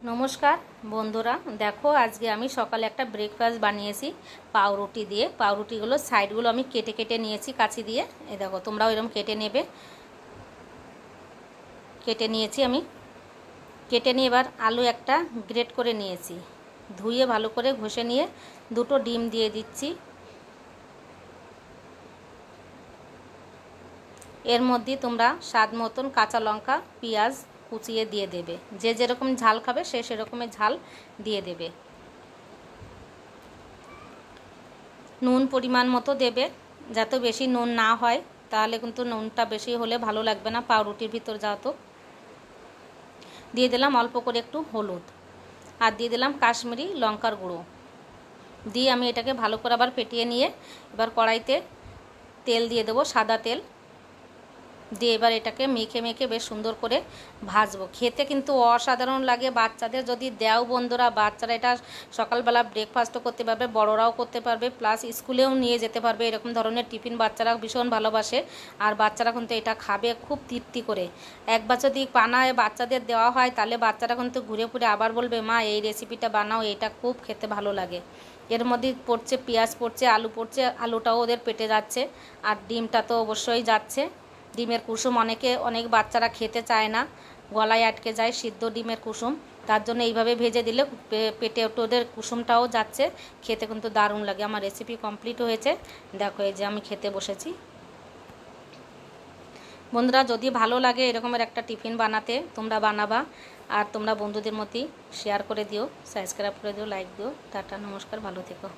नमस्कार बंधुरा देखो आज के आमी सकाले एक ब्रेकफास्ट बानिয়েছি पाउरुटी दिए पाउरुटीगुलो साइडगुलो आमी केटे केटे निয়েছি काছি दिए ए देखो তোমরাও এরকম केटे नेबे केटे निয়েছি आमी केटे निয়ে এবার आलू একটা গ্রেট করে নিয়েছি ধুয়ে ভালো করে ঘষে নিয়ে দুটো ডিম দিয়ে দিচ্ছি এর মধ্যে তোমরা স্বাদ মতন কাঁচা লঙ্কা পেঁয়াজ কুচিয়ে দিয়ে দেবে যে যেরকম ঝাল খাবে সে সেরকমের ঝাল দিয়ে দেবে নুন পরিমাণ মতো দেবে যাতে বেশি নুন না হয় তাহলে কিন্তু নুনটা বেশি হলে ভালো লাগবে না পাউরুটির ভিতর যাতো দিয়ে দিলাম অল্প করে একটু হলুদ আর দিয়ে দিলাম কাশ্মীরি লঙ্কার গুঁড়ো দিয়ে আমি এটাকে ভালো করে আবার ফেটিয়ে নিয়ে এবার কড়াইতে তেল দিয়ে দেব সাদা তেল দিয়ে এবার এটাকে মেখে মেখে বেশ সুন্দর করে ভাজবো খেতে কিন্তু অসাধারণ লাগে বাচ্চাদের যদি দাও বন্ধুরা বাচ্চারা এটা সকালবেলা ব্রেকফাস্টও করতে পারবে বড়রাও করতে পারবে প্লাস স্কুলেও নিয়ে যেতে পারবে এরকম ধরনের টিফিন বাচ্চারা ভীষণ ভালোবাসে আর বাচ্চারা কিন্তু এটা খাবে খুব তৃপ্তি করে একবার যদি বানায় বাচ্চাদের দেওয়া হয় তাহলে বাচ্চারা কিন্তু ঘুরে ফিরে আবার বলবে মা এই রেসিপিটা বানাও এটা খুব খেতে ভালো লাগে এর মধ্যে পড়ছে পেঁয়াজ পড়ছে আলু পড়ছে আলুটাও ওদের পেটে যাচ্ছে আর ডিমটা তো অবশ্যই যাচ্ছে ডিমের কুসুম অনেক বাচ্চারা খেতে চায় না গলায় আটকে যায় সিদ্ধ ডিমের কুসুম তার জন্য এইভাবে ভেজে দিলে পেটে ওদের কুসুমটাও যাচ্ছে খেতে কিন্তু দারুণ লাগে আমার রেসিপি কমপ্লিট হয়েছে দেখো এই যে আমি খেতে বসেছি বন্ধুরা যদি ভালো লাগে এরকমের একটা টিফিন বানাতে তোমরা বানাবা আর তোমরা বন্ধুদের মধ্যে শেয়ার করে দিও সাবস্ক্রাইব করে দিও লাইক দিও টাটা নমস্কার ভালো থেকো।